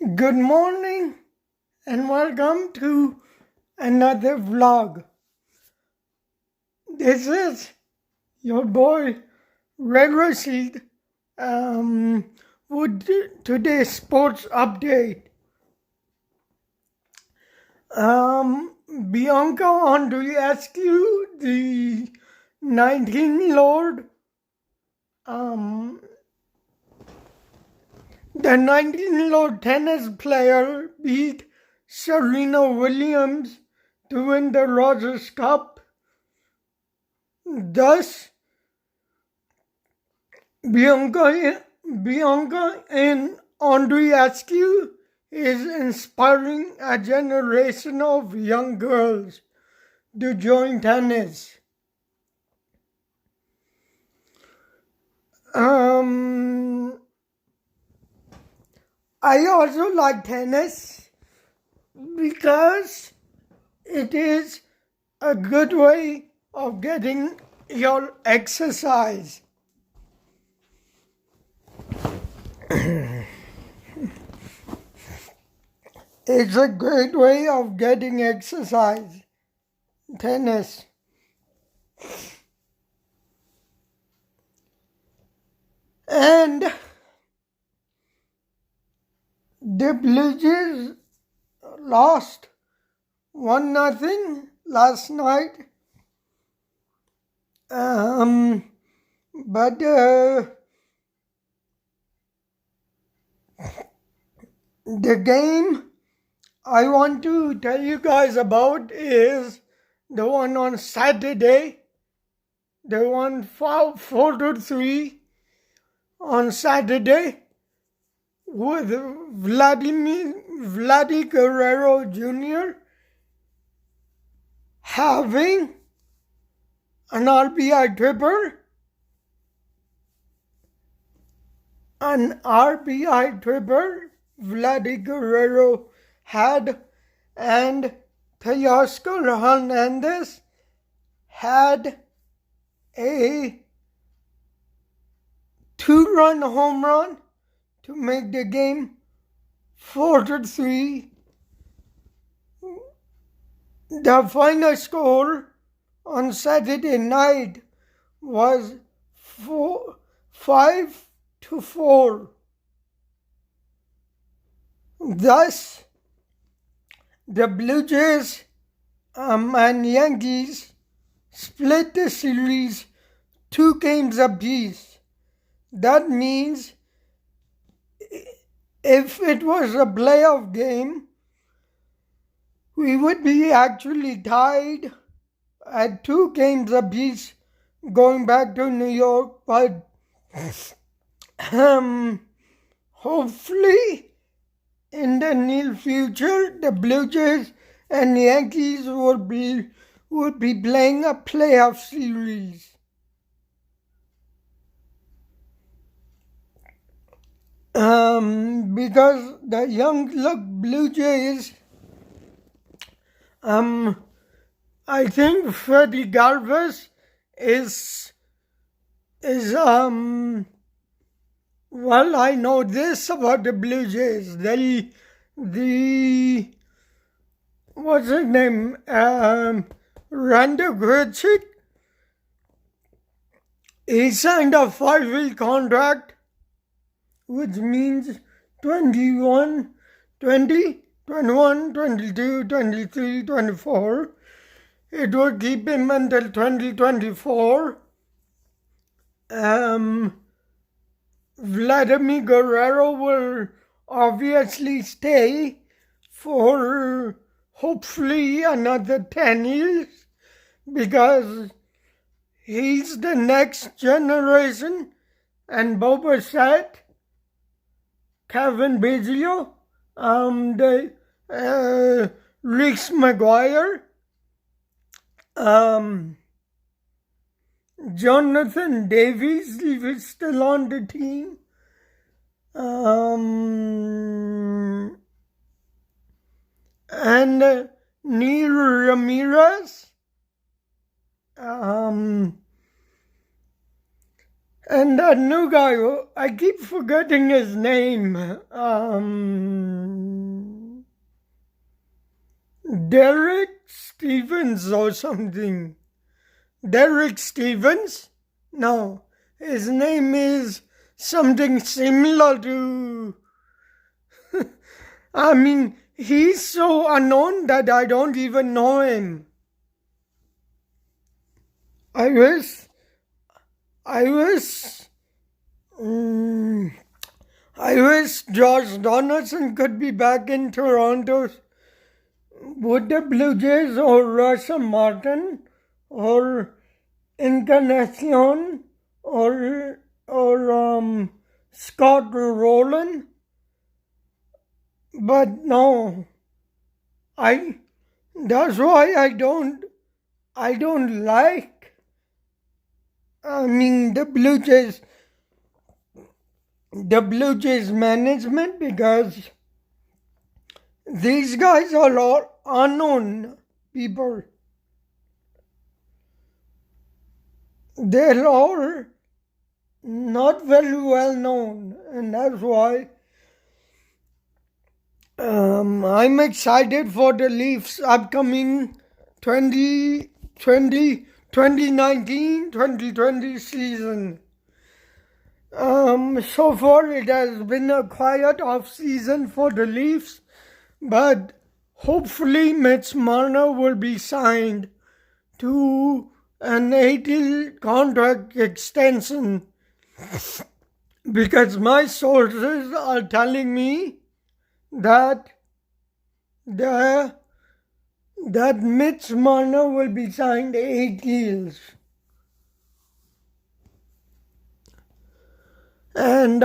Good morning and welcome to another vlog. This is your boy Red Rashid with today's sports update. Bianca on to ask you the 19-year-old The 19-year-old tennis player beat Serena Williams to win the Rogers Cup. Thus, Bianca and Andreescu is inspiring a generation of young girls to join tennis. I also like tennis because it is a good way of getting your exercise. It's a great way of getting exercise, tennis. And the Blue Jays lost 1-0 last night. But the game I want to tell you guys about is the one on Saturday. They won 4-3 on Saturday with Vladdy Guerrero Jr. having an RBI tripper Vladdy Guerrero had, and Teoscar Hernandez had a 2-run home run to make the game 4-3. The final score on Saturday night was 5-4. Thus, the Blue Jays and Yankees split the series 2 games apiece. That means if it was a playoff game, we would be actually tied at 2 games apiece going back to New York. But hopefully in the near future, the Blue Jays and Yankees would be playing a playoff series. Because the young Blue Jays, I think Freddie Galvis is well, I know this about the Blue Jays. What's his name? Randall Grichuk. He signed a 5-year contract, which means 20, 21, 22, 23, 24. It will keep him until 2024. Vladimir Guerrero will obviously stay for hopefully another 10 years because he's the next generation, and Boba Fett, Kevin Biggio, Reese McGuire, Jonathan Davies, he was still on the team. And Neil Ramirez. And that new guy, I keep forgetting his name. Derek Stevens or something. Derek Stevens? No, his name is something similar to... I mean, he's so unknown that I don't even know him. I wish Josh Donaldson could be back in Toronto. Would the Blue Jays or Russell Martin or Encarnacion or Scott Rowland? But no, that's why I don't like, the Blue Jays management, because these guys are all unknown people. They're all not very well known, and that's why I'm excited for the Leafs' upcoming 2019-2020 season. So far it has been a quiet off-season for the Leafs, but hopefully Mitch Marner will be signed to an 8-year contract extension, because my sources are telling me that Mitch Marner will be signed 8 years. And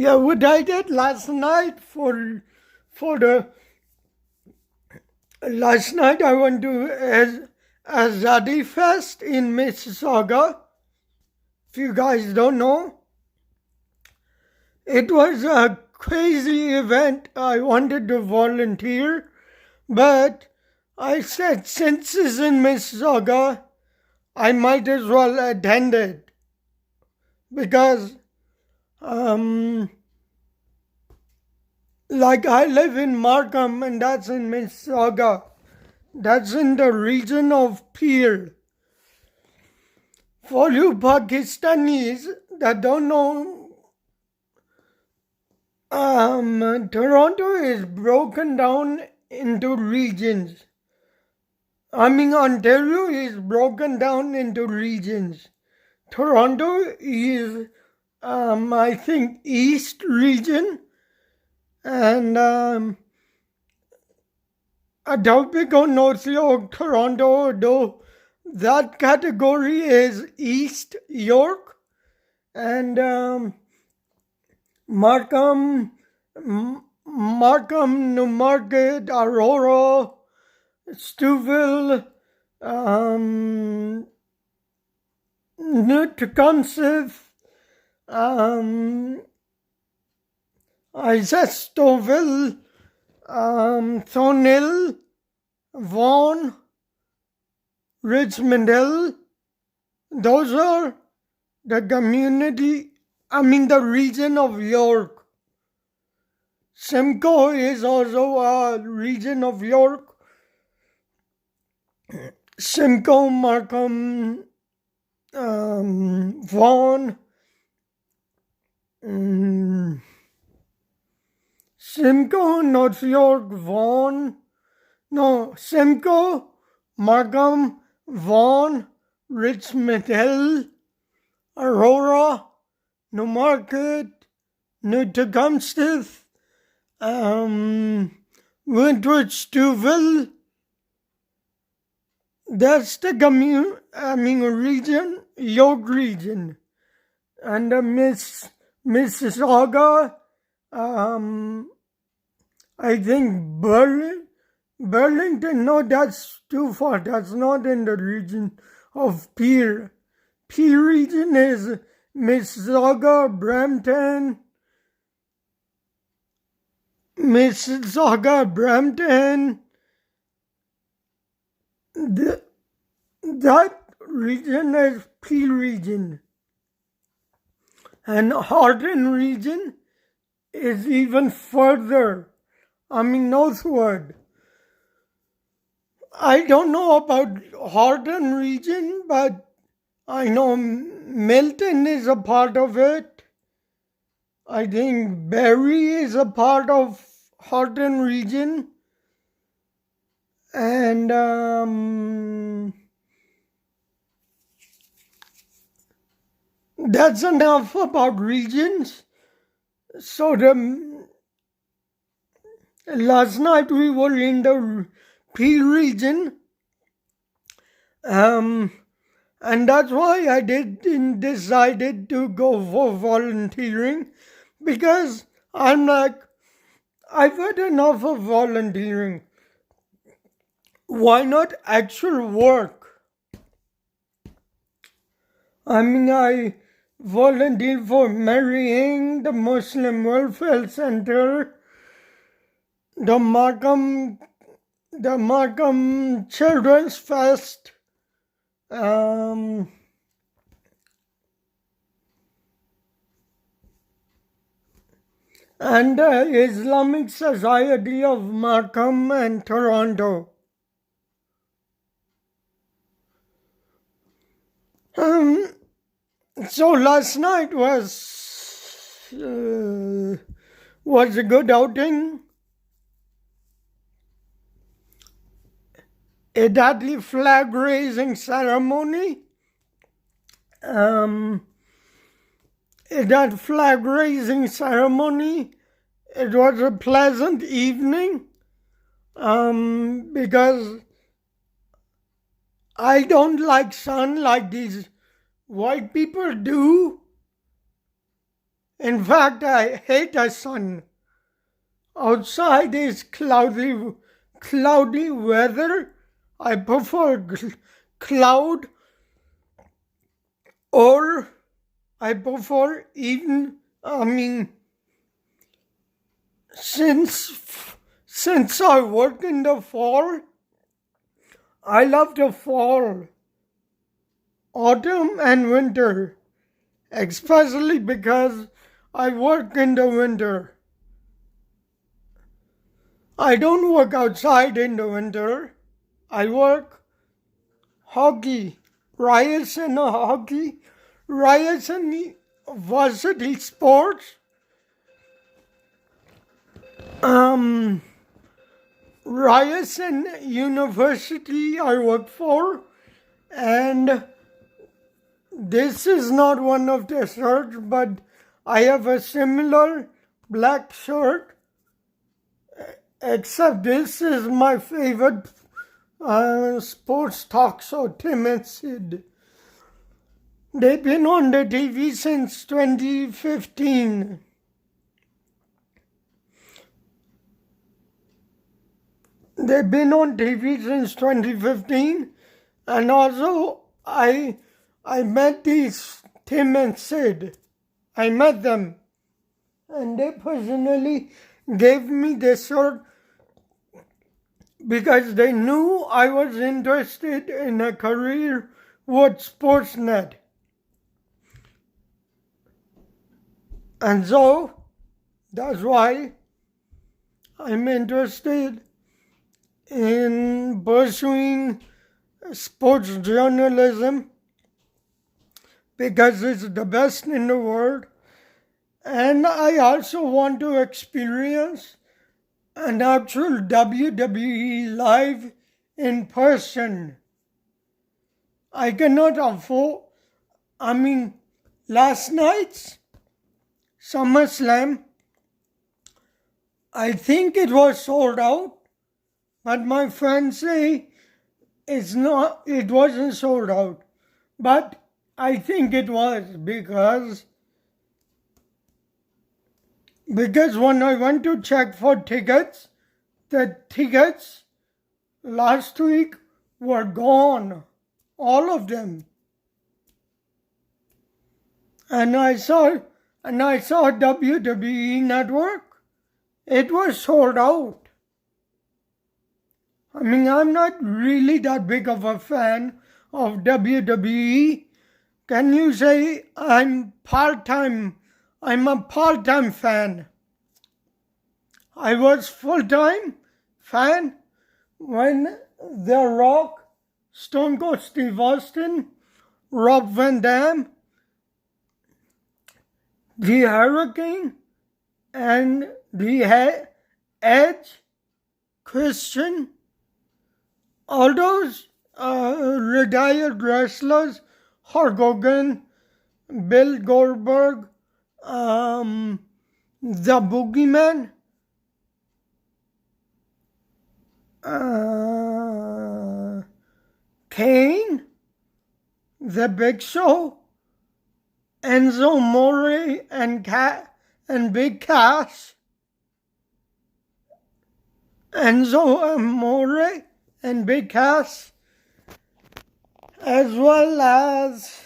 what I did last night last night I went to Azadi Fest in Mississauga. If you guys don't know, it was a crazy event. I wanted to volunteer, but I said, since it's in Mississauga, I might as well attend it, because like I live in Markham, and that's in Mississauga. That's in the region of Peel. For you Pakistanis that don't know, Toronto is broken down into regions. Ontario is broken down into regions. Toronto is, I think, East region, and Etobicoke, North York, Toronto, though that category is East York, and Markham, Newmarket, Aurora, Stouffville, Newtecumseth, I said Stouffville, Thornhill, Vaughan, Richmond Hill. Those are the the region of York. Simcoe is also a region of York. Simcoe, Markham, Vaughan, Simcoe, North York, Vaughan. No, Simcoe, Markham, Vaughan, Richmond Hill, Aurora, Newmarket, Newtecumseth, Wentworth, Stouffville. That's the region, York region. And Mississauga, I think Burlington, no, that's too far. That's not in the region of Peel. Peel region is Mississauga, Brampton, that region is Peel region. And Horton region is even further, northward. I don't know about Horton region, but I know Milton is a part of it. I think Barrie is a part of Horton region. And that's enough about regions. So last night we were in the P region. And that's why I decided to go for volunteering, because I'm like, I've had enough of volunteering. Why not actual work? I volunteered for Marrying, the Muslim Welfare Center, the Markham Children's Fest, and the Islamic Society of Markham and Toronto. So last night was a good outing. It had the flag raising ceremony. It was a pleasant evening, because I don't like sun like these white people do. In fact, I hate the sun. Outside is cloudy weather. I prefer cloud, or I prefer even, since I work in the fall, I love the fall, autumn and winter, especially because I work in the winter. I don't work outside in the winter. I work hockey, Ryerson varsity sports. Ryerson University I work for, and this is not one of the shirts, but I have a similar black shirt, except this is my favorite sports talk show, Tim and Sid. They've been on the TV since 2015. They've been on TV since 2015, and also I met these Tim and Sid. I met them, and they personally gave me this shirt because they knew I was interested in a career with Sportsnet. And so that's why I'm interested in pursuing sports journalism, because it's the best in the world. And I also want to experience an actual WWE live in person. I cannot afford, last night's SummerSlam, I think it was sold out, but my friends say it wasn't sold out. But I think it was, because when I went to check for tickets, the tickets last week were gone, all of them. And I saw WWE Network, it was sold out. I'm not really that big of a fan of WWE, Can you say I'm a part-time fan? I was full-time fan when The Rock, Stone Cold Steve Austin, Rob Van Dam, The Hurricane, and The Edge, Christian, all those retired wrestlers, Hulk Hogan, Bill Goldberg, the Boogeyman, Kane, The Big Show, Enzo Amore and Big Cass, Enzo Amore and Big Cass, as well as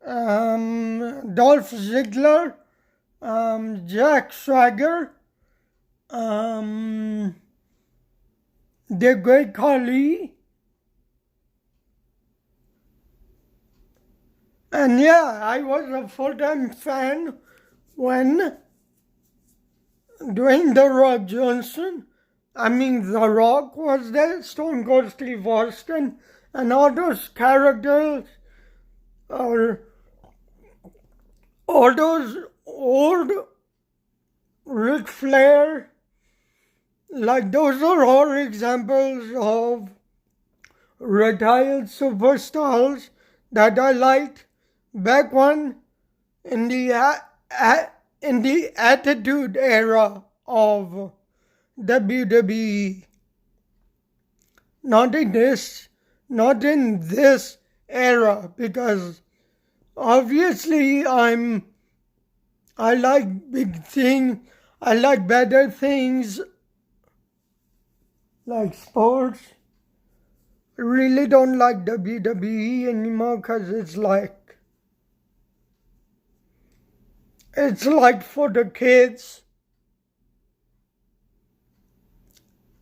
Dolph Ziggler, Jack Swagger, the Great Khali, and yeah, I was a full-time fan when Dwayne The Rock Johnson, The Rock was there, Stone Cold Steve Austin, and all those characters, or all those old Ric Flair, like those are all examples of retired superstars that I liked back when in the Attitude Era of WWE. Not in this era, because obviously I like big things, I like better things like sports. I really don't like WWE anymore because it's like for the kids.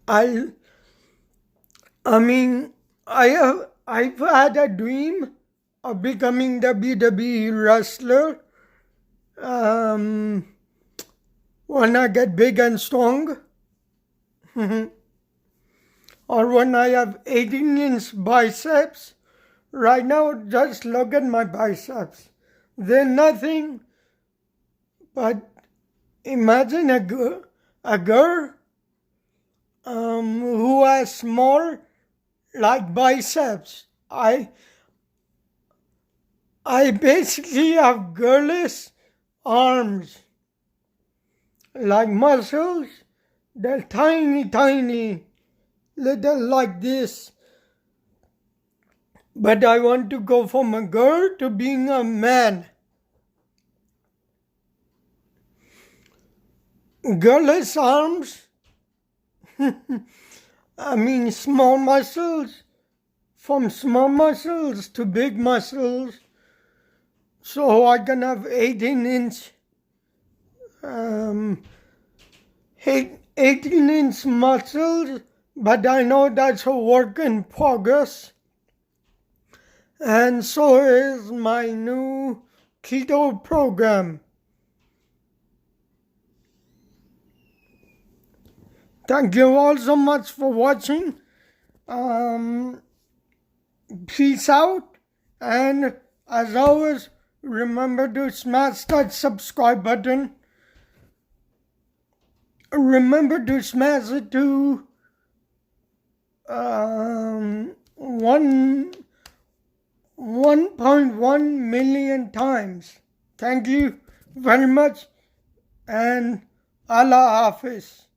I've had a dream of becoming WWE wrestler when I get big and strong. Or when I have 18-inch biceps. Right now, just look at my biceps. They're nothing, but imagine a girl who has small, like, biceps. I basically have girlish arms, like muscles. They're tiny, little like this. But I want to go from a girl to being a man. Girlish arms, small muscles, from small muscles to big muscles, so I can have 18-inch 18-inch muscles, but I know that's a work in progress. And so is my new keto program. Thank you all so much for watching. Peace out. And as always, remember to smash that subscribe button. Remember to smash it to 1.1 million times. Thank you very much, and Allah Hafiz.